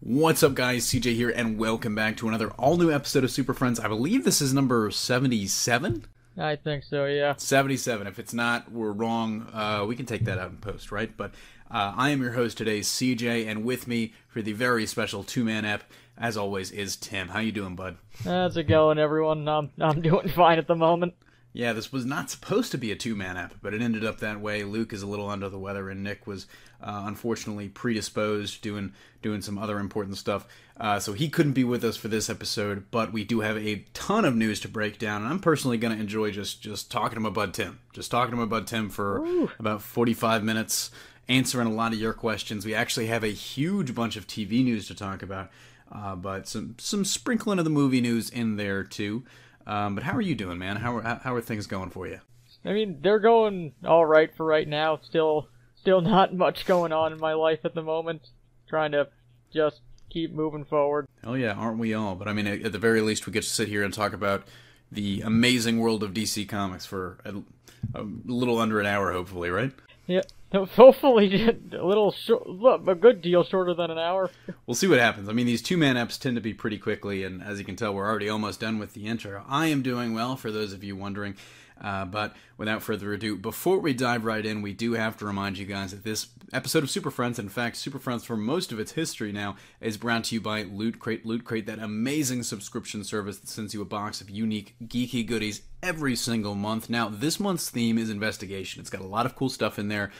What's up, guys? CJ here, and welcome back to another all-new episode of Superfriends. I believe this is number 77? I think so, yeah. 77. If it's not, we're wrong. We can take that out in post, right? But I am your host today, CJ, and with me for the very special two-man ep, as always, is Tim. How you doing, bud? How's it going, everyone? I'm doing fine at the moment. Yeah, this was not supposed to be a two-man ep, but it ended up that way. Luke is a little under the weather, and Nick was unfortunately predisposed, doing some other important stuff. So he couldn't be with us for this episode, but we do have a ton of news to break down, and I'm personally going to enjoy just talking to my bud Tim. Just talking to my bud Tim for about 45 minutes, answering a lot of your questions. We actually have a huge bunch of TV news to talk about, but some sprinkling of the movie news in there, too. But how are you doing, man? How are things going for you? I mean, they're going all right for right now. Still not much going on in my life at the moment. Trying to just keep moving forward. Oh yeah, aren't we all? But I mean, at the very least, we get to sit here and talk about the amazing world of DC Comics for a little under an hour, hopefully, right? Yeah, hopefully a good deal shorter than an hour. We'll see what happens. I mean, these two-man eps tend to be pretty quickly, and as you can tell, we're already almost done with the intro. I am doing well, for those of you wondering. But without further ado, before we dive right in, we do have to remind you guys that this episode of Super Friends, in fact, Super Friends for most of its history now, is brought to you by Loot Crate. Loot Crate, that amazing subscription service that sends you a box of unique, geeky goodies every single month. Now, this month's theme is investigation. It's got a lot of cool stuff in there,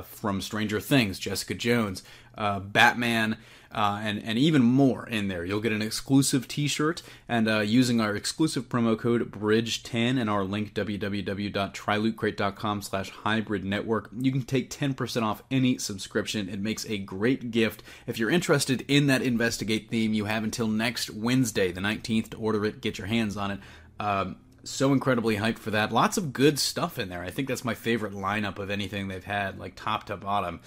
from Stranger Things, Jessica Jones, Batman, and even more in there. You'll get an exclusive t-shirt, and using our exclusive promo code BRIDGE10 and our link www.trylootcrate.com/hybrid-network, you can take 10% off any subscription. It makes a great gift. If you're interested in that Investigate theme, you have until next Wednesday, the 19th, to order it, get your hands on it. So incredibly hyped for that. Lots of good stuff in there. I think that's my favorite lineup of anything they've had, like top to bottom,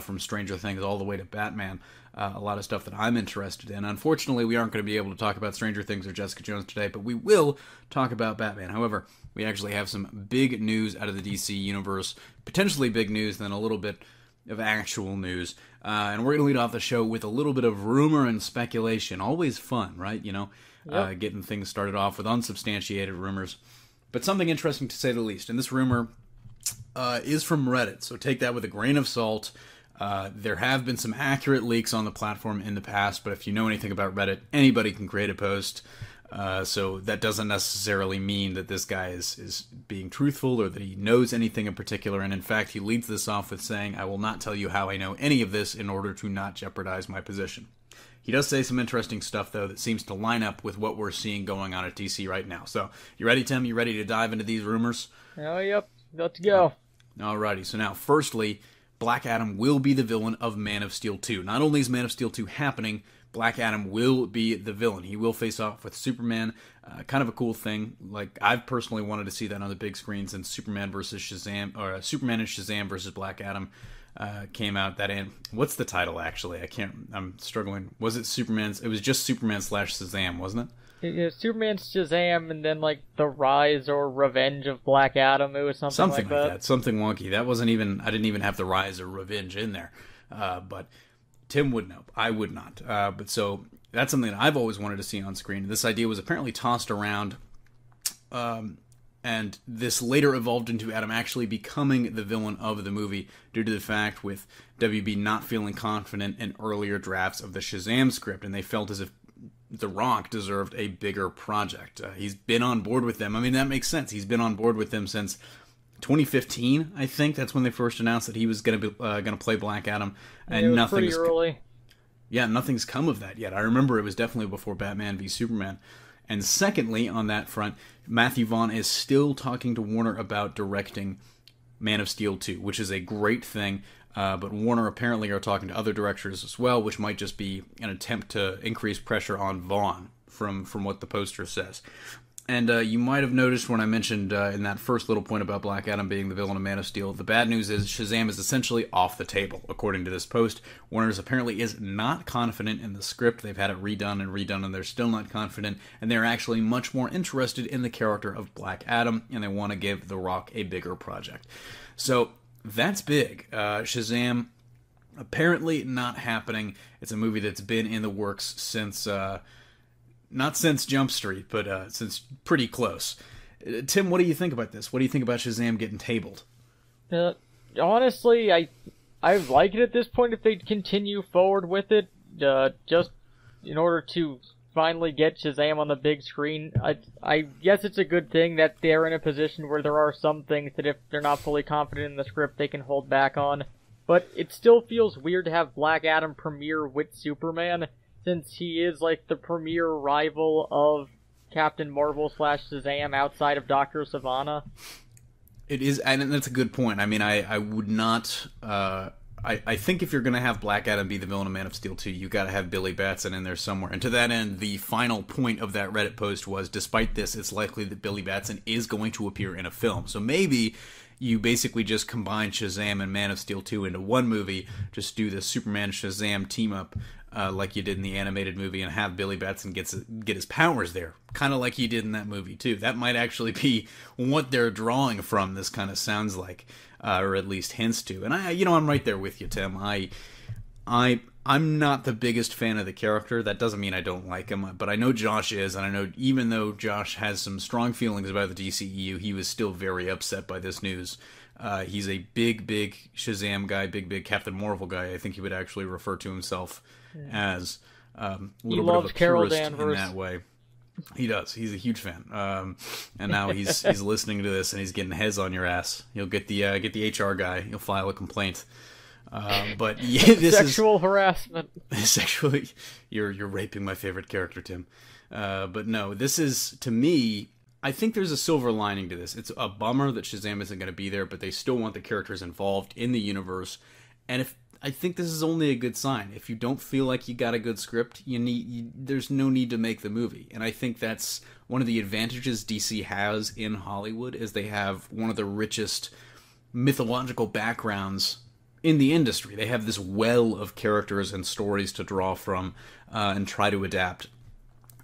from Stranger Things all the way to Batman. A lot of stuff that I'm interested in. Unfortunately, we aren't going to be able to talk about Stranger Things or Jessica Jones today, but we will talk about Batman. However, we actually have some big news out of the DC universe, potentially big news, then a little bit of actual news. And we're going to lead off the show with a little bit of rumor and speculation. Always fun, right? You know, getting things started off with unsubstantiated rumors. But something interesting to say the least. And this rumor is from Reddit, so take that with a grain of salt. There have been some accurate leaks on the platform in the past, but if you know anything about Reddit, anybody can create a post. So that doesn't necessarily mean that this guy is being truthful or that he knows anything in particular. And in fact, he leads this off with saying, "I will not tell you how I know any of this in order to not jeopardize my position." He does say some interesting stuff, though, that seems to line up with what we're seeing going on at DC right now. So, you ready, Tim? You ready to dive into these rumors? Oh, yep. Let's go. Alrighty. So now, firstly, Black Adam will be the villain of Man of Steel 2. Not only is Man of Steel 2 happening, Black Adam will be the villain. He will face off with Superman. Kind of a cool thing. Like, I've personally wanted to see that on the big screen since Superman versus Shazam, or Superman and Shazam versus Black Adam came out. What's the title, actually? I'm struggling. Was it Superman's? It was just Superman/Shazam, wasn't it? Superman, Shazam, and then, like, The Rise or Revenge of Black Adam. It was something like that. Something wonky. That wasn't even... I didn't even have The Rise or Revenge in there. But Tim would know. I would not. But so, that's something that I've always wanted to see on screen. This idea was apparently tossed around, and this later evolved into Adam actually becoming the villain of the movie due to the fact with WB not feeling confident in earlier drafts of the Shazam script, and they felt as if The Rock deserved a bigger project. He's been on board with them. I mean, that makes sense. He's been on board with them since 2015, I think. That's when they first announced that he was going to play Black Adam, and pretty early. Yeah, nothing's come of that yet. I remember it was definitely before Batman v Superman. And secondly, on that front, Matthew Vaughn is still talking to Warner about directing Man of Steel 2, which is a great thing. But Warner apparently are talking to other directors as well, which might just be an attempt to increase pressure on Vaughn from what the poster says. And you might have noticed when I mentioned in that first little point about Black Adam being the villain of Man of Steel, the bad news is Shazam is essentially off the table, according to this post. Warner's apparently is not confident in the script. They've had it redone, and they're still not confident, and they're actually much more interested in the character of Black Adam, and they want to give The Rock a bigger project. So, that's big. Shazam Apparently not happening. It's a movie that's been in the works since, not since Jump Street, but since pretty close. Tim, what do you think about this? What do you think about Shazam getting tabled? Honestly, I like it at this point if they continue forward with it, just in order to finally get Shazam on the big screen. I guess it's a good thing that they're in a position where there are some things that if they're not fully confident in the script, they can hold back on. But it still feels weird to have Black Adam premiere with Superman, since he is like the premier rival of Captain Marvel / Shazam outside of Dr. Sivana. It is, and that's a good point. I mean, I would not... I think if you're going to have Black Adam be the villain of Man of Steel 2, you got to have Billy Batson in there somewhere. And to that end, the final point of that Reddit post was, despite this, it's likely that Billy Batson is going to appear in a film. So maybe you basically just combine Shazam and Man of Steel 2 into one movie, just do the Superman-Shazam team-up like you did in the animated movie, and have Billy Batson get his powers there, kind of like you did in that movie, too. That might actually be what they're drawing from, this kind of sounds like. Or at least hints to. And I'm right there with you, Tim. I'm not the biggest fan of the character. That doesn't mean I don't like him, but I know Josh is, and I know even though Josh has some strong feelings about the DCEU, he was still very upset by this news. He's a big Shazam guy, big Captain Marvel guy. I think he would actually refer to himself as a little bit of a purist in that way. He does. He's a huge fan, and now he's listening to this and he's getting heads on your ass. You'll get the HR guy. You'll file a complaint. But yeah, this sexual harassment. Sexually, you're raping my favorite character, Tim. But no, this is, to me, I think there's a silver lining to this. It's a bummer that Shazam isn't going to be there, but they still want the characters involved in the universe. And I think this is only a good sign. If you don't feel like you got a good script, there's no need to make the movie. And I think that's one of the advantages DC has in Hollywood, is they have one of the richest mythological backgrounds in the industry. They have this well of characters and stories to draw from and try to adapt.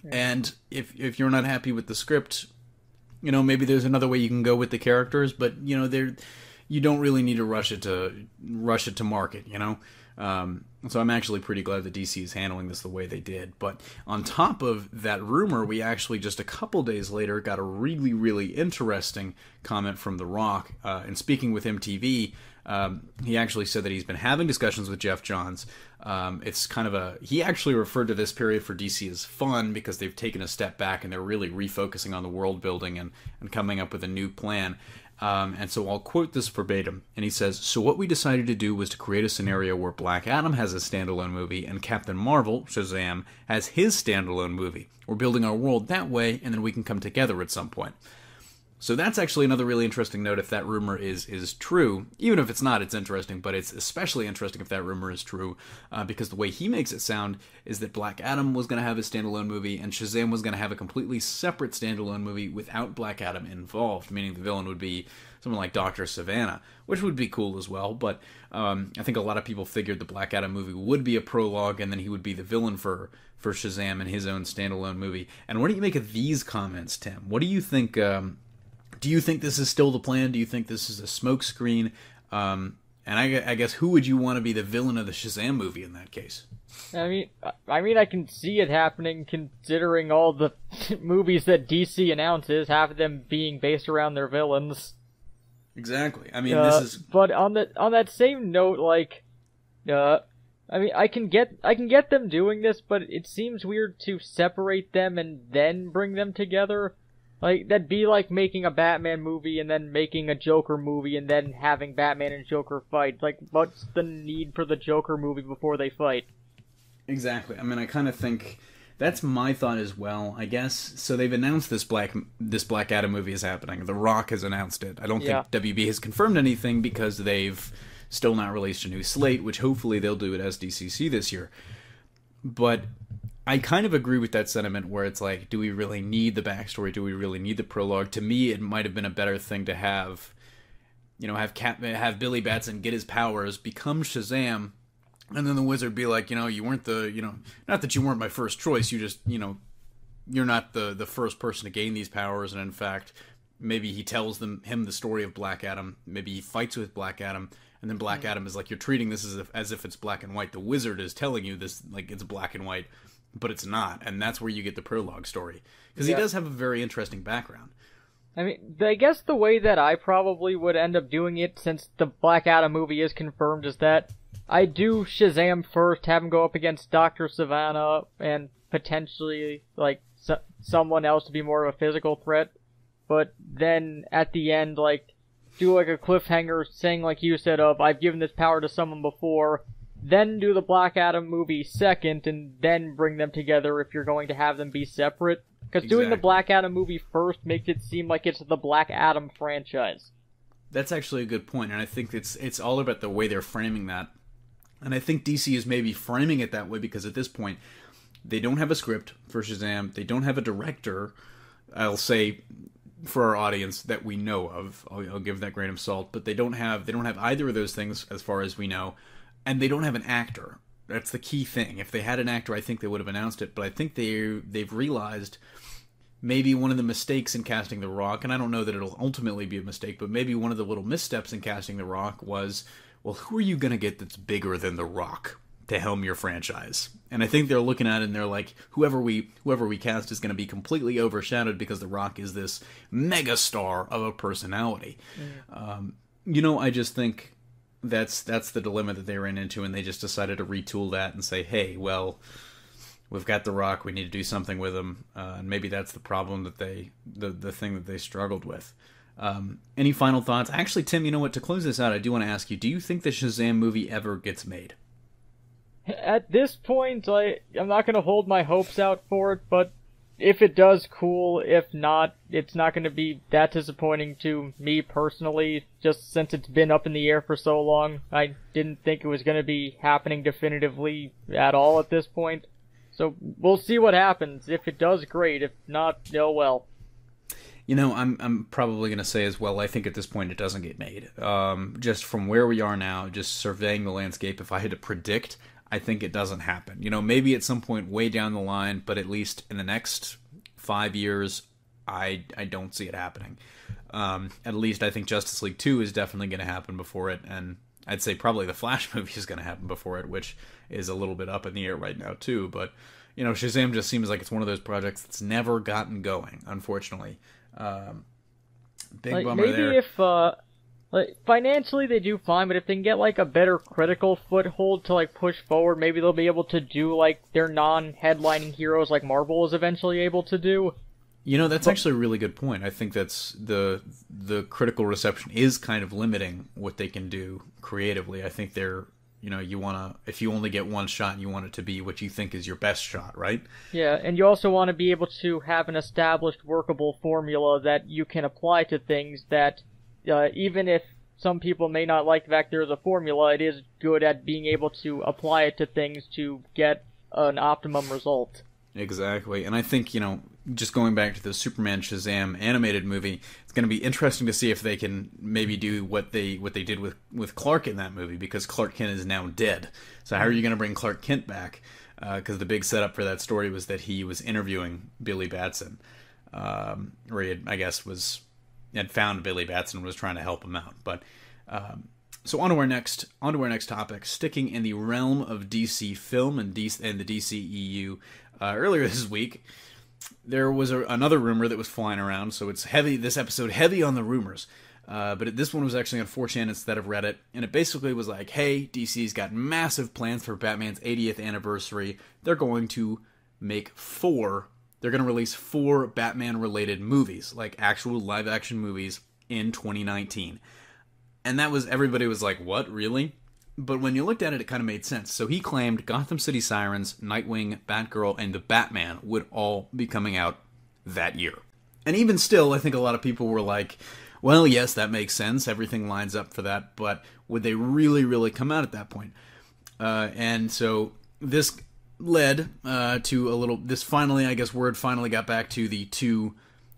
And if you're not happy with the script, maybe there's another way you can go with the characters, but you don't really need to rush it to market, So I'm actually pretty glad that DC is handling this the way they did. But on top of that rumor, we actually just a couple days later got a really, really interesting comment from The Rock. And speaking with MTV, he actually said that he's been having discussions with Jeff Johns. It's kind of he actually referred to this period for DC as fun because they've taken a step back and they're really refocusing on the world building and coming up with a new plan. And so I'll quote this verbatim, and he says, "So what we decided to do was to create a scenario where Black Adam has a standalone movie and Captain Marvel, Shazam, has his standalone movie. We're building our world that way, and then we can come together at some point." So that's actually another really interesting note if that rumor is true. Even if it's not, it's interesting, but it's especially interesting if that rumor is true, because the way he makes it sound is that Black Adam was going to have a standalone movie and Shazam was going to have a completely separate standalone movie without Black Adam involved, meaning the villain would be someone like Dr. Sivana, which would be cool as well, but I think a lot of people figured the Black Adam movie would be a prologue and then he would be the villain for Shazam in his own standalone movie. And what do you make of these comments, Tim? What do you think... Do you think this is still the plan? Do you think this is a smokescreen? And I guess who would you want to be the villain of the Shazam movie in that case? I mean, I can see it happening considering all the movies that DC announces, half of them being based around their villains. Exactly. I mean, this is. But on that same note, I can get them doing this, but it seems weird to separate them and then bring them together. Like, that'd be like making a Batman movie and then making a Joker movie and then having Batman and Joker fight. Like, what's the need for the Joker movie before they fight? Exactly. I mean, I kind of think that's my thought as well, I guess. So they've announced this Black Adam movie is happening. The Rock has announced it. I don't think WB has confirmed anything because they've still not released a new slate, which hopefully they'll do at SDCC this year. But I kind of agree with that sentiment where it's like, do we really need the backstory? Do we really need the prologue? To me, it might have been a better thing to have Billy Batson get his powers, become Shazam, and then the Wizard be like, you weren't not that you weren't my first choice, you just, you're not the first person to gain these powers, and in fact, maybe he tells him the story of Black Adam. Maybe he fights with Black Adam, and then Black Adam is like, you're treating this as if it's black and white. The Wizard is telling you this like it's black and white, but it's not, and that's where you get the prologue story, because he does have a very interesting background. I mean, I guess the way that I probably would end up doing it, since the Black Adam movie is confirmed, is that I do Shazam first, have him go up against Dr. Savannah, and potentially, like, someone else to be more of a physical threat, but then at the end, like, do like a cliffhanger saying, like you said, of, I've given this power to someone before, then do the Black Adam movie second, and then bring them together if you're going to have them be separate. Because doing the Black Adam movie first makes it seem like it's the Black Adam franchise. That's actually a good point, and I think it's all about the way they're framing that. And I think DC is maybe framing it that way because at this point, they don't have a script for Shazam, they don't have a director, I'll say, for our audience that we know of. I'll give that grain of salt, but they don't have either of those things as far as we know, and they don't have an actor. That's the key thing. If they had an actor, I think they would have announced it, but I think they've realized maybe one of the mistakes in casting The Rock, and I don't know that it'll ultimately be a mistake, but maybe one of the little missteps in casting The Rock was, well, who are you going to get that's bigger than The Rock to helm your franchise? And I think they're looking at it and they're like, whoever we cast is going to be completely overshadowed because The Rock is this megastar of a personality. I just think that's the dilemma that they ran into, and they just decided to retool that and say, hey, well, we've got The Rock, we need to do something with him, and maybe that's the problem that the thing that they struggled with. Any final thoughts? Actually, Tim, you know what? To close this out, I do want to ask you, do you think the Shazam movie ever gets made? At this point, I'm not going to hold my hopes out for it, but if it does, cool. If not, it's not going to be that disappointing to me personally, just since it's been up in the air for so long. I didn't think it was going to be happening definitively at all at this point. So we'll see what happens. If it does, great. If not, oh well. I'm probably going to say as well, I think at this point it doesn't get made. Just from where we are now, just surveying the landscape, if I had to predict, I think it doesn't happen. Maybe at some point way down the line, but at least in the next 5 years, I don't see it happening. At least I think Justice League 2 is definitely going to happen before it, and I'd say probably the Flash movie is going to happen before it, which is a little bit up in the air right now too. But, Shazam just seems like it's one of those projects that's never gotten going, unfortunately. Big bummer there. Maybe if, financially they do fine, but if they can get, a better critical foothold to, push forward, maybe they'll be able to do, their non-headlining heroes like Marvel is eventually able to do. That's actually a really good point. I think that's the critical reception is kind of limiting what they can do creatively. I think they're, if you only get one shot, you want it to be what you think is your best shot, right? Yeah, and you also want to be able to have an established workable formula that you can apply to things that, even if some people may not like the fact there's a formula, it is good at being able to apply it to things to get an optimum result. Exactly, and I think, just going back to the Superman Shazam animated movie, it's going to be interesting to see if they can maybe do what they did with Clark in that movie, because Clark Kent is now dead. So how are you going to bring Clark Kent back? Because the big setup for that story was that he was interviewing Billy Batson, or he had found Billy Batson and was trying to help him out. But so on to our next topic, sticking in the realm of DC film and the DCEU. Earlier this week, there was another rumor that was flying around, so it's heavy. This episode heavy on the rumors, but this one was actually on 4chan instead of Reddit, and it basically was like, "Hey, DC's got massive plans for Batman's 80th anniversary. They're going to make They're going to release 4 Batman-related movies, like actual live-action movies, in 2019." And everybody was like, "What, really?" But when you looked at it, it kind of made sense. So he claimed Gotham City Sirens, Nightwing, Batgirl, and The Batman would all be coming out that year. And even still, I think a lot of people were like, well, yes, that makes sense. Everything lines up for that. But would they really, really come out at that point? And so this led to a little... word finally got back to the two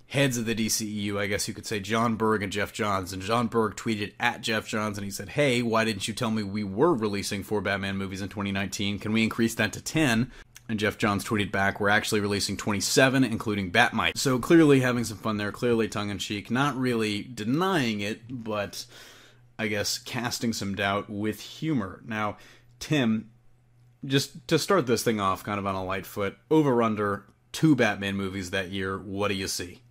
heads of the DCEU, I guess you could say, John Berg and Jeff Johns. And John Berg tweeted at Jeff Johns, and he said, "Hey, why didn't you tell me we were releasing 4 Batman movies in 2019? Can we increase that to 10? And Jeff Johns tweeted back, we're actually releasing 27, including Batmite. So clearly having some fun there, clearly tongue-in-cheek, not really denying it, but I guess casting some doubt with humor. Now, Tim, just to start this thing off kind of on a light foot, over-under 2 Batman movies that year, what do you see?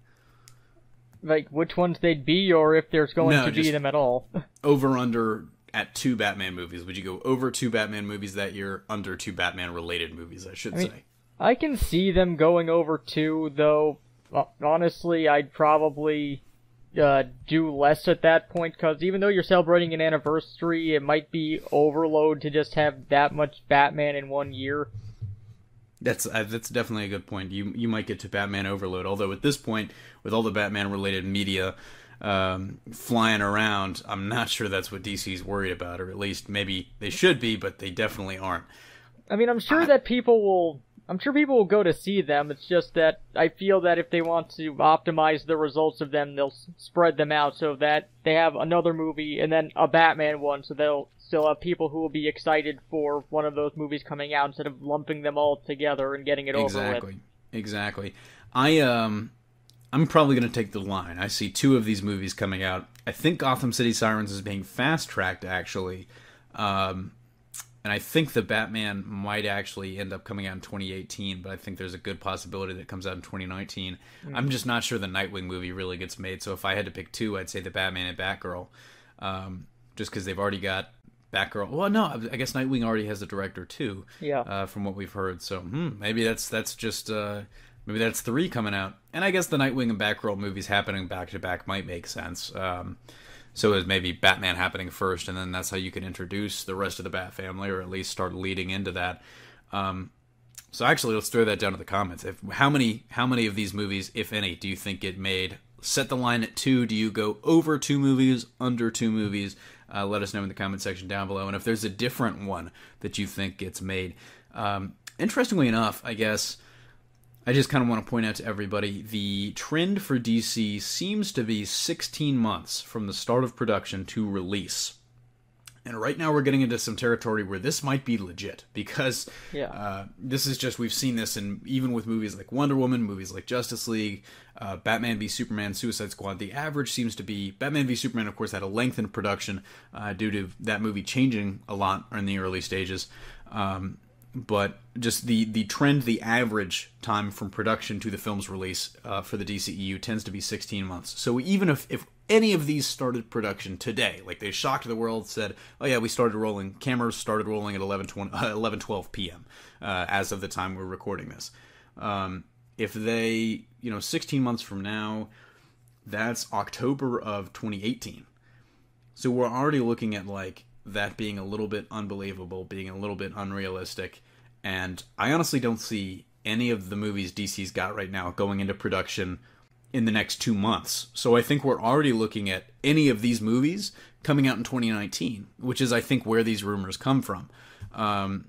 Like, which ones they'd be, or if there's going to be them at all? Over-under at 2 Batman movies. Would you go over 2 Batman movies that year, under 2 Batman-related movies, I should say? I can see them going over 2, though, honestly, I'd probably do less at that point, because even though you're celebrating an anniversary, it might be overload to just have that much Batman in one year. That's definitely a good point. You might get to Batman overload, although at this point, with all the Batman-related media flying around, I'm not sure that's what DC's worried about, or at least maybe they should be, but they definitely aren't. I mean, I'm sure people will go to see them. It's just that I feel that if they want to optimize the results of them, they'll spread them out so that they have another movie and then a Batman one, so they'll still have people who will be excited for one of those movies coming out instead of lumping them all together and getting it over with. Exactly. I'm probably going to take the line. I see 2 of these movies coming out. I think Gotham City Sirens is being fast-tracked, actually. And I think the Batman might actually end up coming out in 2018, but I think there's a good possibility that it comes out in 2019. I'm just not sure the Nightwing movie really gets made, so if I had to pick 2, I'd say the Batman and Batgirl. Just because they've already got Batgirl. Well, no, I guess Nightwing already has a director, too, from what we've heard. So maybe that's just... maybe that's 3 coming out. And I guess the Nightwing and Batgirl movies happening back-to-back might make sense. So is maybe Batman happening first, and then that's how you can introduce the rest of the Bat family, or at least start leading into that. So actually, let's throw that down to the comments. How many of these movies, if any, do you think get made? Set the line at 2. Do you go over 2 movies, under 2 movies? Let us know in the comment section down below. And if there's a different one that you think gets made. Interestingly enough, I guess... I just kind of want to point out to everybody, the trend for DC seems to be 16 months from the start of production to release. And right now we're getting into some territory where this might be legit, because this is just, we've seen this even with movies like Wonder Woman, movies like Justice League, Batman v Superman, Suicide Squad. The average seems to be, Batman v Superman, of course, had a lengthened production due to that movie changing a lot in the early stages. But just the trend, the average time from production to the film's release for the DCEU tends to be 16 months. So even if any of these started production today, like they shocked the world, said, oh yeah, we started rolling, cameras started rolling at 11:12 p.m. As of the time we're recording this. If they, 16 months from now, that's October of 2018. So we're already looking at like that being a little bit unbelievable, being a little bit unrealistic, and I honestly don't see any of the movies DC's got right now going into production in the next 2 months. So I think we're already looking at any of these movies coming out in 2019, which is, I think, where these rumors come from. I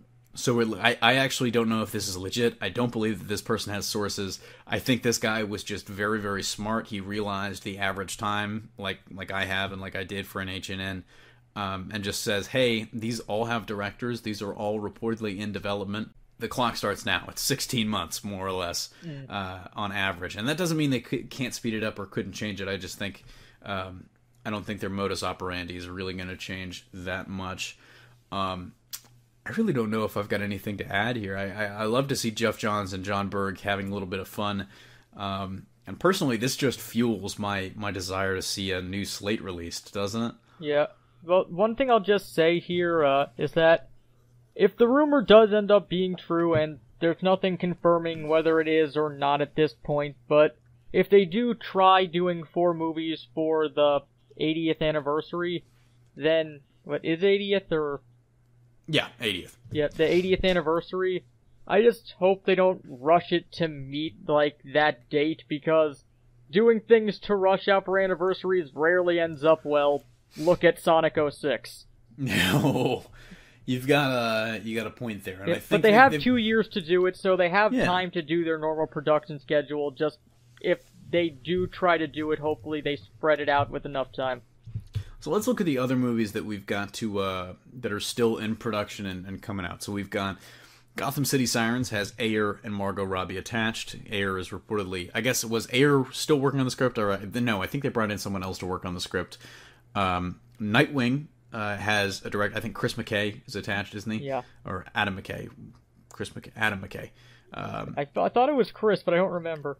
actually don't know if this is legit. I don't believe that this person has sources. I think this guy was just very, very smart. He realized the average time, like I have and like I did for an H&N, and just says, hey, these all have directors. These are all reportedly in development. The clock starts now. It's 16 months, more or less, on average. And that doesn't mean they can't speed it up or couldn't change it. I just think, I don't think their modus operandi is really going to change that much. I really don't know if I've got anything to add here. I love to see Jeff Johns and John Berg having a little bit of fun. And personally, this just fuels my desire to see a new slate released, doesn't it? Yeah. Well, one thing I'll just say here is that if the rumor does end up being true, and there's nothing confirming whether it is or not at this point, but if they do try doing 4 movies for the 80th anniversary, then, what, is 80th or... Yeah, 80th. Yeah, the 80th anniversary, I just hope they don't rush it to meet, like, that date, because doing things to rush out for anniversaries rarely ends up well. Look at Sonic 06. No, you got a point there. And I think but they have 2 years to do it, so they have time to do their normal production schedule. Just if they do try to do it, hopefully they spread it out with enough time. So let's look at the other movies that we've got to that are still in production and coming out. So we've got Gotham City Sirens has Ayer and Margot Robbie attached. Ayer is reportedly, I guess, was Ayer still working on the script? Or no, I think they brought in someone else to work on the script. Nightwing has a direct. I think Chris McKay is attached, isn't he? Yeah. Or Adam McKay. Adam McKay. I thought it was Chris, but I don't remember.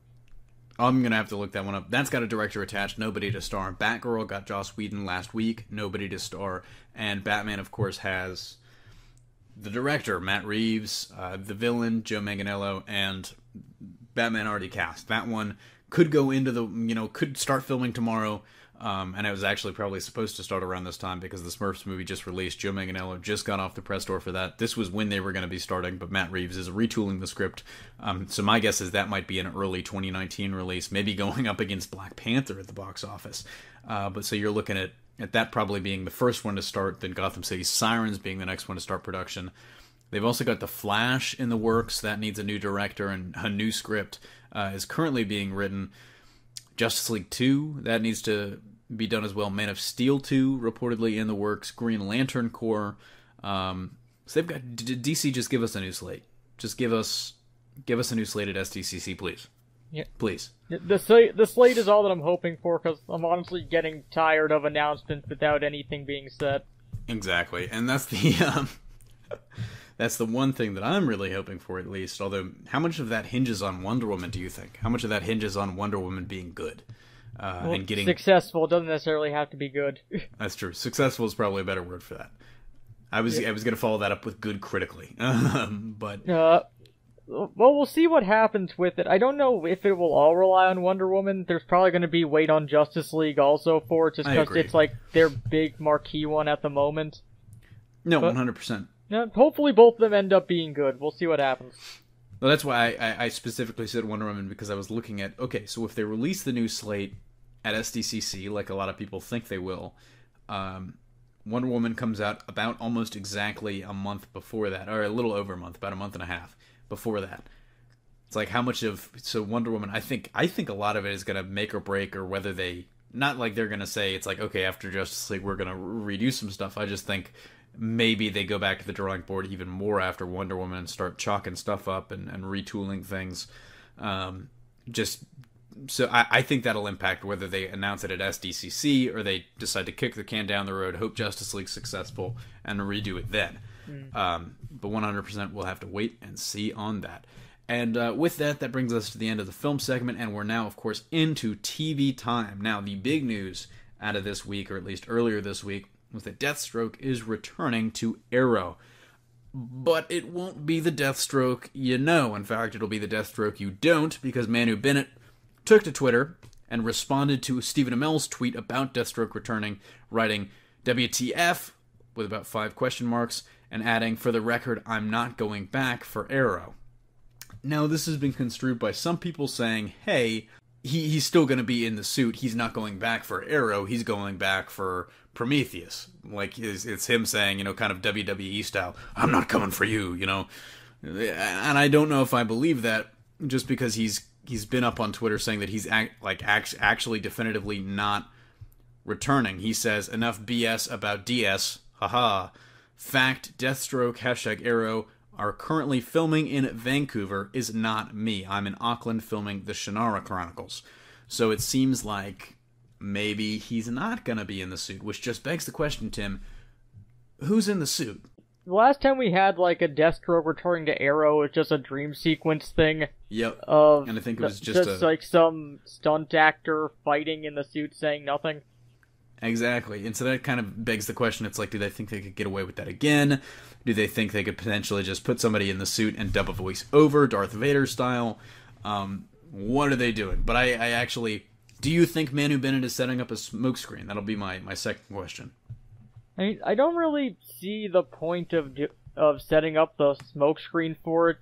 I'm going to have to look that one up. That's got a director attached, nobody to star. Batgirl got Joss Whedon last week, nobody to star. And Batman, of course, has the director, Matt Reeves, the villain, Joe Manganiello, and Batman already cast. That one could go into could start filming tomorrow. And it was actually probably supposed to start around this time because the Smurfs movie just released. Joe Manganiello just got off the press tour for that. This was when they were going to be starting, but Matt Reeves is retooling the script. So my guess is that might be an early 2019 release, maybe going up against Black Panther at the box office. But so you're looking at that probably being the first one to start, then Gotham City Sirens being the next one to start production. They've also got The Flash in the works. That needs a new director and a new script is currently being written. Justice League 2, that needs to be done as well. Man of Steel 2 reportedly in the works. Green Lantern Corps. So they've got DC. Just give us a new slate. Just give us a new slate at SDCC, please. Yeah, please. The slate is all that I'm hoping for because I'm honestly getting tired of announcements without anything being said. Exactly, and that's the that's the one thing that I'm really hoping for, at least. Although, how much of that hinges on Wonder Woman, do you think? How much of that hinges on Wonder Woman being good? And getting successful doesn't necessarily have to be good. That's true. Successful is probably a better word for that. I was going to follow that up with good critically, but well, we'll see what happens with it. I don't know if it will all rely on Wonder Woman. There's probably going to be weight on Justice League also for it, just because it's like their big marquee one at the moment. No, 100%. Yeah, hopefully both of them end up being good. We'll see what happens. Well, that's why I specifically said Wonder Woman, because I was looking at, okay, so if they release the new slate at SDCC, like a lot of people think they will, Wonder Woman comes out about almost exactly a month before that, or a little over a month, about a month and a half before that. It's like how much of, so Wonder Woman, I think a lot of it is going to make or break, or whether they, not like they're going to say, it's like, okay, after Justice League, we're going to redo some stuff. I just think maybe they go back to the drawing board even more after Wonder Woman and start chalking stuff up and retooling things. So I think that'll impact whether they announce it at SDCC or they decide to kick the can down the road, hope Justice League's successful, and redo it then. But 100% we'll have to wait and see on that. And with that brings us to the end of the film segment, and we're now, of course, into TV time. Now, the big news out of this week, or at least earlier this week, was that Deathstroke is returning to Arrow. But it won't be the Deathstroke you know. In fact, it'll be the Deathstroke you don't, because Manu Bennett took to Twitter and responded to Stephen Amell's tweet about Deathstroke returning, writing, WTF, with about 5 question marks, and adding, for the record, I'm not going back for Arrow. Now, this has been construed by some people saying, hey, he's still going to be in the suit. He's not going back for Arrow. He's going back for Prometheus. Like, it's him saying, kind of WWE style, I'm not coming for you, And I don't know if I believe that, just because he's been up on Twitter saying that he's actually definitively not returning. He says, enough BS about DS, haha. Fact, Deathstroke, #Arrow, are currently filming in Vancouver is not me. I'm in Auckland filming the Shannara Chronicles. So it seems like maybe he's not going to be in the suit, which just begs the question, Tim, who's in the suit? The last time we had, like, a Deathstroke returning to Arrow was just a dream sequence thing. Yep. And I think it was just like some stunt actor fighting in the suit saying nothing. Exactly. And so that kind of begs the question, it's like, do they think they could get away with that again? Do they think they could potentially just put somebody in the suit and dub a voice over, Darth Vader style? What are they doing? But I actually, do you think Manu Bennett is setting up a smokescreen? That'll be my second question. I don't really see the point of setting up the smokescreen for it.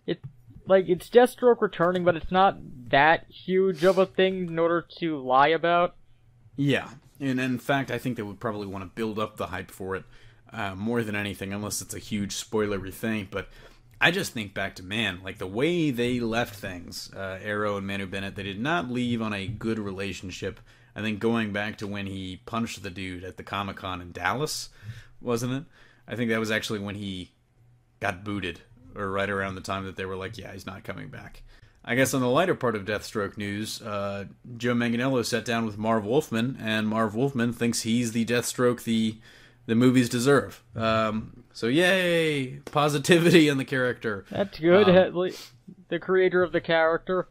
It's Deathstroke returning, but it's not that huge of a thing in order to lie about. Yeah, and in fact, I think they would probably want to build up the hype for it more than anything, unless it's a huge spoilery thing. But I just think back to, like the way they left things, Arrow and Manu Bennett, they did not leave on a good relationship. I think going back to when he punched the dude at the Comic-Con in Dallas, wasn't it? I think that was actually when he got booted or right around the time that they were like, yeah, he's not coming back. I guess on the lighter part of Deathstroke news, Joe Manganiello sat down with Marv Wolfman, and Marv Wolfman thinks he's the Deathstroke the movies deserve. So yay, positivity in the character. That's good. The creator of the character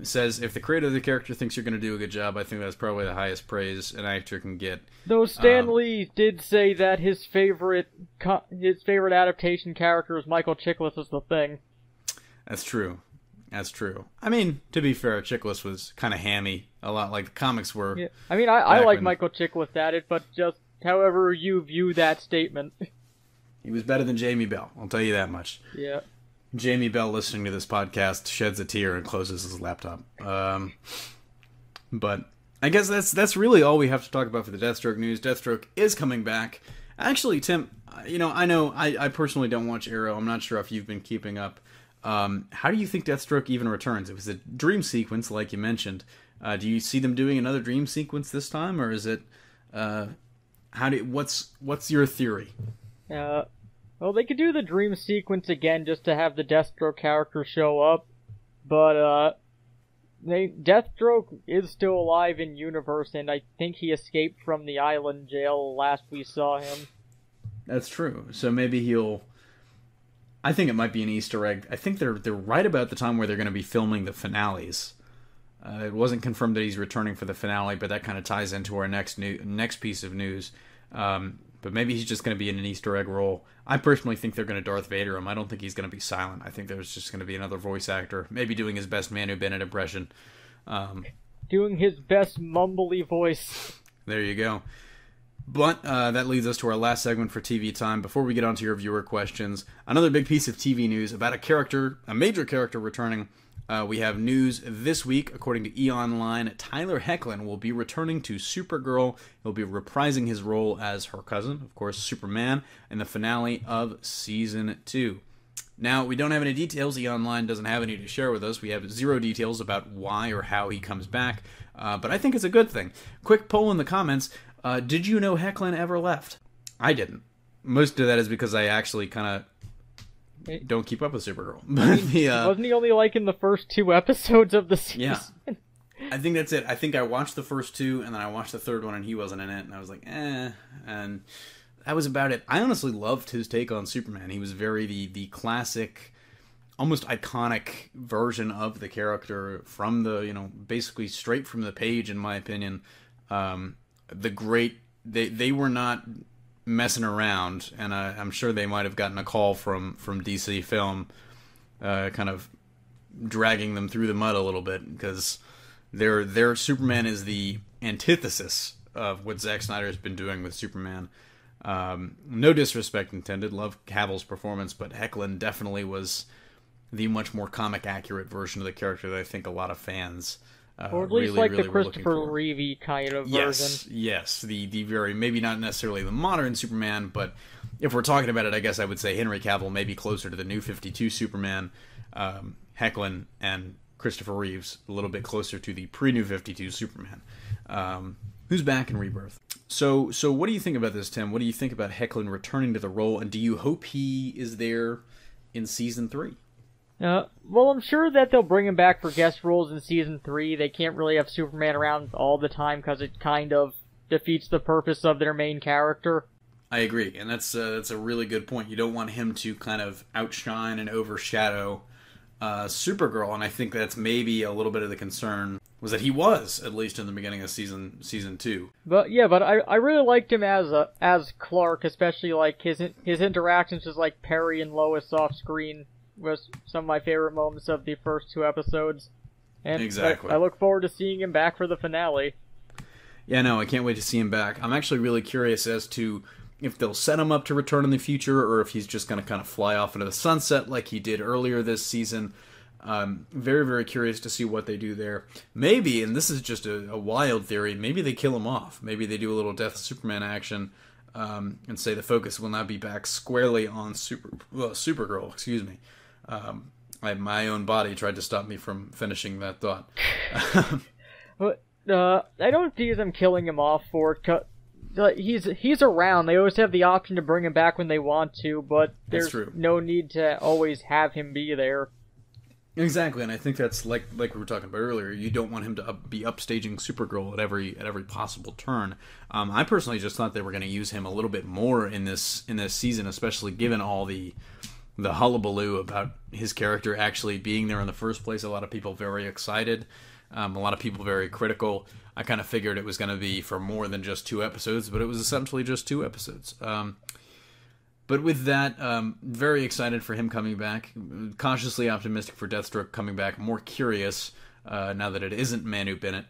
says if the creator of the character thinks you're going to do a good job, I think that's probably the highest praise an actor can get. Though Stan Lee did say that his favorite adaptation character is Michael Chiklis as the Thing. That's true. That's true. I mean, to be fair, Chiklis was kind of hammy, a lot like the comics were. Yeah. I mean, I like Michael Chiklis at it, but just however you view that statement. He was better than Jamie Bell, I'll tell you that much. Yeah. Jamie Bell, listening to this podcast, sheds a tear and closes his laptop. But I guess that's really all we have to talk about for the Deathstroke news. Deathstroke is coming back. Actually, Tim, I know I personally don't watch Arrow. I'm not sure if you've been keeping up. How do you think Deathstroke even returns? It was a dream sequence, like you mentioned. Do you see them doing another dream sequence this time, or is it? What's your theory? Well, they could do the dream sequence again just to have the Deathstroke character show up, but Deathstroke is still alive in universe, and I think he escaped from the island jail last we saw him. That's true. So maybe he'll. I think it might be an Easter egg. I think they're right about the time where they're going to be filming the finales. It wasn't confirmed that he's returning for the finale, but that kind of ties into our next piece of news. But maybe he's just going to be in an Easter egg role. I personally think they're going to Darth Vader him. I don't think he's going to be silent. I think there's just going to be another voice actor, maybe doing his best Manu Bennett impression. Doing his best mumbly voice. There you go. But that leads us to our last segment for TV time. Before we get on to your viewer questions, another big piece of TV news about a major character returning. We have news this week, according to E!Online, Tyler Hoechlin will be returning to Supergirl. He'll be reprising his role as her cousin, of course, Superman, in the finale of Season 2. Now, we don't have any details. E!Online doesn't have any to share with us. We have zero details about why or how he comes back, but I think it's a good thing. Quick poll in the comments. Did you know Hoechlin ever left? I didn't. Most of that is because I actually kind of don't keep up with Supergirl. Wasn't he only like in the first 2 episodes of the season? Yeah. I think that's it. I think I watched the first 2, and then I watched the third one, and he wasn't in it, and I was like, and that was about it. I honestly loved his take on Superman. He was very the classic, almost iconic version of the character from the, basically straight from the page, in my opinion. They were not messing around, and I'm sure they might have gotten a call from DC Film, kind of dragging them through the mud a little bit, because their Superman is the antithesis of what Zack Snyder has been doing with Superman. No disrespect intended, love Cavill's performance, but Hoechlin definitely was the much more comic accurate version of the character that I think a lot of fans or at least really, the Christopher Reeve kind of version. Yes, the very, maybe not necessarily the modern Superman, but if we're talking about it, I guess I would say Henry Cavill may be closer to the New 52 Superman, Hoechlin and Christopher Reeves a little bit closer to the pre-New 52 Superman, who's back in Rebirth. So what do you think about this, Tim? What do you think about Hoechlin returning to the role, and do you hope he is there in Season 3? Well, I'm sure that they'll bring him back for guest roles in Season 3. They can't really have Superman around all the time because it kind of defeats the purpose of their main character. I agree, and that's a really good point. You don't want him to kind of outshine and overshadow Supergirl, and I think that's maybe a little bit of the concern, was that he was, at least in the beginning of season 2. But I really liked him as Clark, especially like his interactions with like Perry and Lois off screen was some of my favorite moments of the first 2 episodes. And exactly. I look forward to seeing him back for the finale. Yeah, no, I can't wait to see him back. I'm actually really curious as to if they'll set him up to return in the future, or if he's just going to kind of fly off into the sunset like he did earlier this season. Very, very curious to see what they do there. Maybe, and this is just a wild theory, maybe they kill him off. Maybe they do a little Death of Superman action, and say the focus will now be back squarely on Supergirl, excuse me. My own body tried to stop me from finishing that thought. But I don't see them killing him off for it. he's around. They always have the option to bring him back when they want to, but there's no need to always have him be there. Exactly, and I think that's like we were talking about earlier. You don't want him to be upstaging Supergirl at every possible turn. I personally just thought they were going to use him a little bit more in this season, especially given all the hullabaloo about his character actually being there in the first place. A lot of people very excited, a lot of people very critical. I kind of figured it was going to be for more than just 2 episodes, but it was essentially just 2 episodes. But with that, very excited for him coming back. Cautiously optimistic for Deathstroke coming back. More curious now that it isn't Manu Bennett.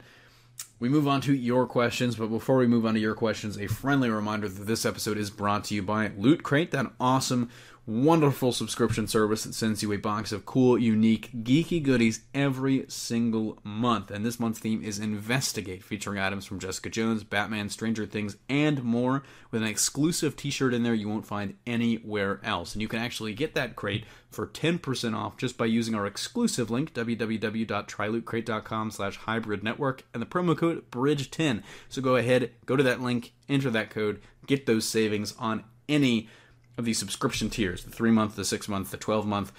We move on to your questions, but before we move on to your questions, a friendly reminder that this episode is brought to you by Loot Crate, that awesome, wonderful subscription service that sends you a box of cool, unique, geeky goodies every single month. And this month's theme is Investigate, featuring items from Jessica Jones, Batman, Stranger Things, and more, with an exclusive t-shirt in there you won't find anywhere else. And you can actually get that crate for 10% off just by using our exclusive link, www.trylootcrate.com/hybridnetwork, and the promo code BRIDGE10. So go ahead, go to that link, enter that code, get those savings on any of these subscription tiers, the 3-month, the 6-month, the 12-month.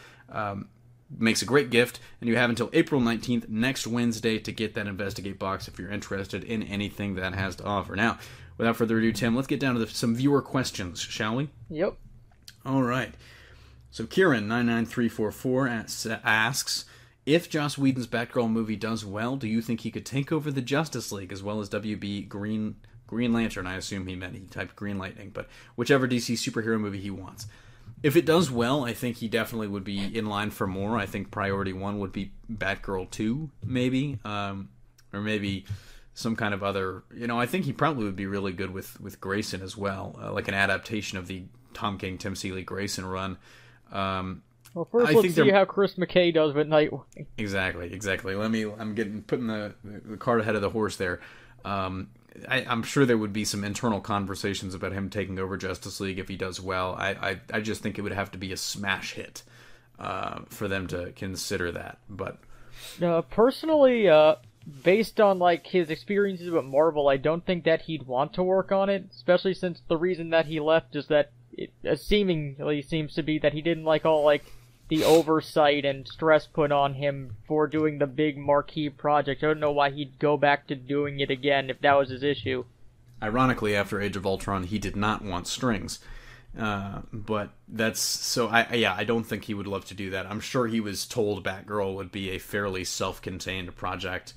Makes a great gift, and you have until April 19th, next Wednesday, to get that Investigate box if you're interested in anything that has to offer. Now, without further ado, Tim, let's get down to some viewer questions, shall we? Yep. All right. So Kieran99344 asks, if Joss Whedon's Batgirl movie does well, do you think he could take over the Justice League as well as WB Green Lantern? I assume he meant he typed Green Lightning, but whichever DC superhero movie he wants. If it does well, I think he definitely would be in line for more. I think priority 1 would be Batgirl 2, maybe, or maybe some kind of other. I think he probably would be really good with Grayson as well, like an adaptation of the Tom King, Tim Seeley Grayson run. Well, first let's see how Chris McKay does with Nightwing. Exactly. I'm putting the cart ahead of the horse there. I'm sure there would be some internal conversations about him taking over Justice League if he does well. I just think it would have to be a smash hit for them to consider that. But personally, based on his experiences with Marvel, I don't think that he'd want to work on it, especially since the reason that he left is that it seemingly seems to be that he didn't like all the oversight and stress put on him for doing the big marquee project. I don't know why he'd go back to doing it again if that was his issue. Ironically, after Age of Ultron, he did not want strings. But that's... So, I don't think he would love to do that. I'm sure he was told Batgirl would be a fairly self-contained project,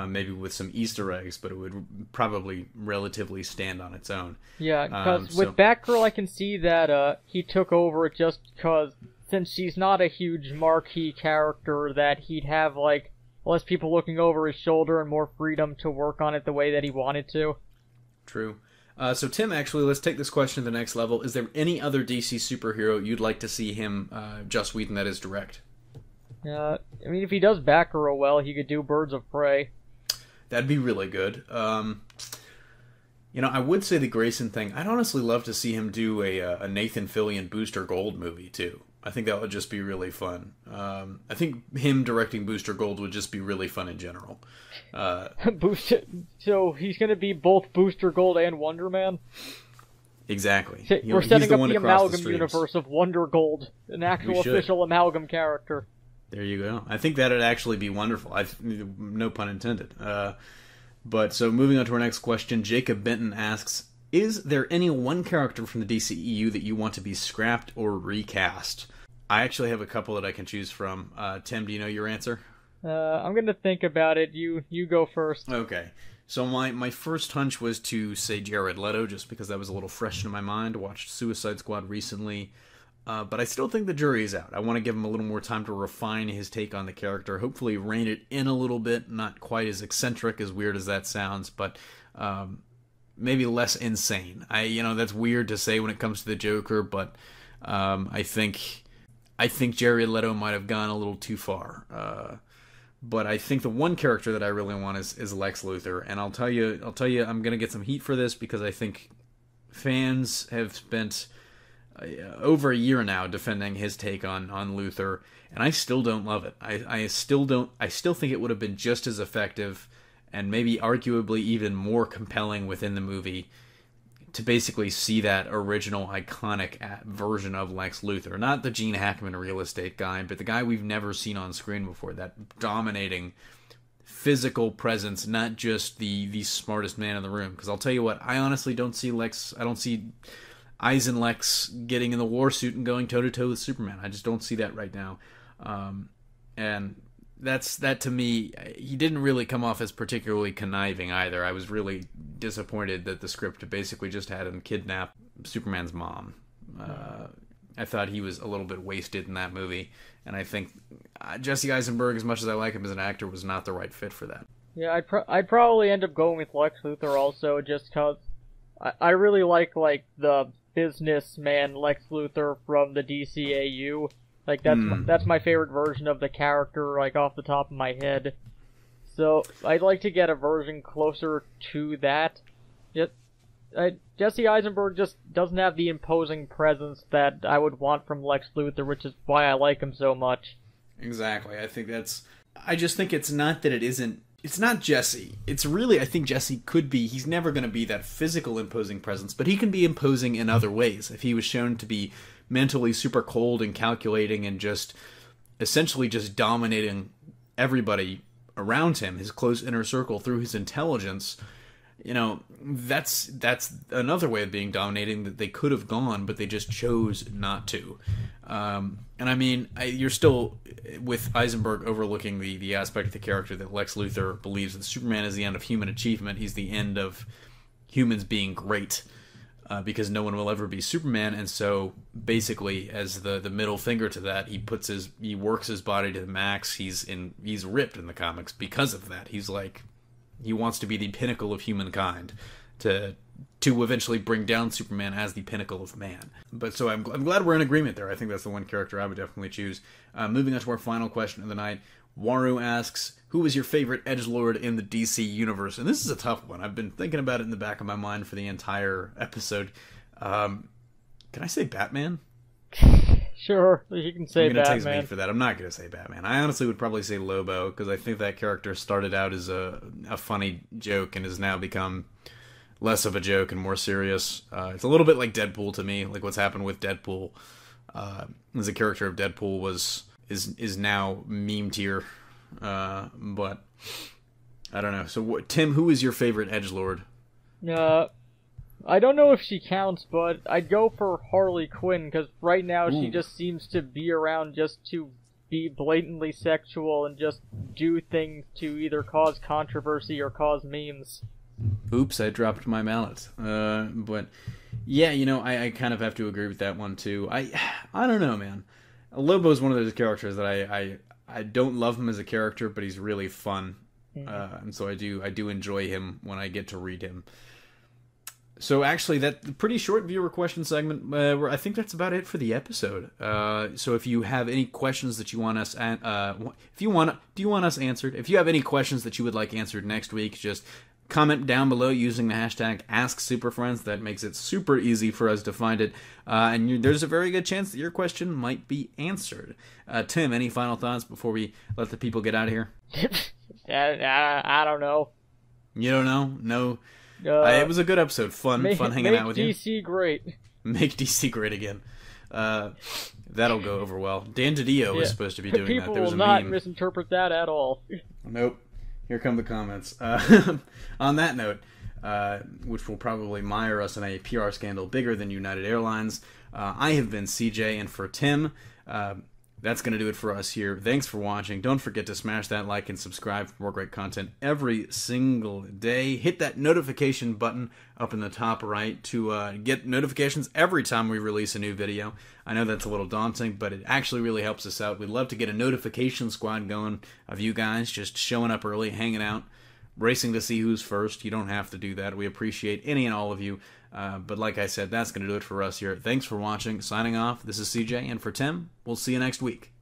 maybe with some Easter eggs, but it would probably relatively stand on its own. Yeah, because with Batgirl, I can see that he took over it just because... Since she's not a huge marquee character, that he'd have, less people looking over his shoulder and more freedom to work on it the way that he wanted to. True. So, Tim, actually, let's take this question to the next level. Is there any other DC superhero you'd like to see him, Joss Whedon, that is, direct? If he does Batgirl well, he could do Birds of Prey. That'd be really good. I would say the Grayson thing. I'd honestly love to see him do a Nathan Fillion Booster Gold movie, too. I think that would just be really fun. I think him directing Booster Gold would just be really fun in general. So he's going to be both Booster Gold and Wonder Man? Exactly. We're setting up the Amalgam universe of Wonder Gold, an actual official Amalgam character. There you go. I think that would actually be wonderful. No pun intended. But so moving on to our next question, Jacob Benton asks, is there any one character from the DCEU that you want to be scrapped or recast? I actually have a couple that I can choose from. Tim, do you know your answer? I'm going to think about it. You go first. Okay. So my first hunch was to say Jared Leto, just because that was a little fresh in my mind. I watched Suicide Squad recently. But I still think the jury is out. I want to give him a little more time to refine his take on the character. Hopefully rein it in a little bit. Not quite as eccentric, as weird as that sounds, but maybe less insane. That's weird to say when it comes to the Joker, but I think Jared Leto might have gone a little too far. But I think the one character that I really want is Lex Luthor, and I'll tell you, I'm gonna get some heat for this because I think fans have spent over a year now defending his take on Luthor, and I still don't love it. I still think it would have been just as effective and maybe arguably even more compelling within the movie to basically see that original iconic version of Lex Luthor. Not the Gene Hackman real estate guy, but the guy we've never seen on screen before. That dominating physical presence, not just the smartest man in the room. Because I'll tell you what, I honestly don't see Lex getting in the war suit and going toe-to-toe with Superman. I just don't see that right now. And that to me, he didn't really come off as particularly conniving either. I was really disappointed that the script basically just had him kidnap Superman's mom. I thought he was a little bit wasted in that movie, and I think Jesse Eisenberg, as much as I like him as an actor, was not the right fit for that. Yeah, I'd probably end up going with Lex Luthor also, just because I really like the businessman Lex Luthor from the DCEU. Like, that's my favorite version of the character, like, off the top of my head. So, I'd like to get a version closer to that. Jesse Eisenberg just doesn't have the imposing presence that I would want from Lex Luthor, which is why I like him so much. Exactly. I just think it's not that it isn't... It's not Jesse. It's really, I think Jesse could be... He's never going to be that physical imposing presence, but he can be imposing in other ways. If he was shown to be mentally super cold and calculating and just essentially just dominating everybody around him, his close inner circle, through his intelligence, that's another way of being dominating that they could have gone, but they just chose not to. And I mean, you're still with Eisenberg overlooking the aspect of the character that Lex Luthor believes that Superman is the end of human achievement. He's the end of humans being great. Because no one will ever be Superman, and so basically, as the middle finger to that, he works his body to the max. He's ripped in the comics because of that. He wants to be the pinnacle of humankind, to eventually bring down Superman as the pinnacle of man. But so I'm glad we're in agreement there. I think that's the one character I would definitely choose. Moving on to our final question of the night. Waru asks, who is your favorite edgelord in the DC universe? And this is a tough one. I've been thinking about it in the back of my mind for the entire episode. Can I say Batman? Sure, you can say Batman. You're going to tease me for that. I'm not going to say Batman. I honestly would probably say Lobo, because I think that character started out as a funny joke and has now become less of a joke and more serious. It's a little bit like Deadpool to me, like what's happened with Deadpool. As a character of Deadpool is now meme tier, but I don't know. So, Tim, who is your favorite edgelord? I don't know if she counts, but I'd go for Harley Quinn, because right now she just seems to be around just to be blatantly sexual and just do things to either cause controversy or cause memes. Oops, I dropped my mallet. But yeah, I kind of have to agree with that one too. I don't know, man. Lobo is one of those characters that I don't love him as a character, but he's really fun, and so I do enjoy him when I get to read him. So actually, that pretty short viewer question segment. I think that's about it for the episode. So if you have any questions that you want us, do you want us answered? If you have any questions that you would like answered next week, just comment down below using the hashtag AskSuperFriends. That makes it super easy for us to find it. And there's a very good chance that your question might be answered. Tim, any final thoughts before we let the people get out of here? I don't know. You don't know? No. It was a good episode. Fun hanging out with you. Make DC great. Make DC great again. That'll go over well. Dan DiDio was supposed to be doing that. There was a meme. People will not misinterpret that at all. Nope. Here come the comments. On that note, which will probably mire us in a PR scandal bigger than United Airlines, I have been CJ, and for Tim, that's going to do it for us here. Thanks for watching. Don't forget to smash that like and subscribe for more great content every single day. Hit that notification button up in the top right to get notifications every time we release a new video. I know that's a little daunting, but it actually really helps us out. We'd love to get a notification squad going of you guys just showing up early, hanging out, racing to see who's first. You don't have to do that. We appreciate any and all of you. But like I said, that's going to do it for us here. Thanks for watching. Signing off, this is CJ, and for Tim, we'll see you next week.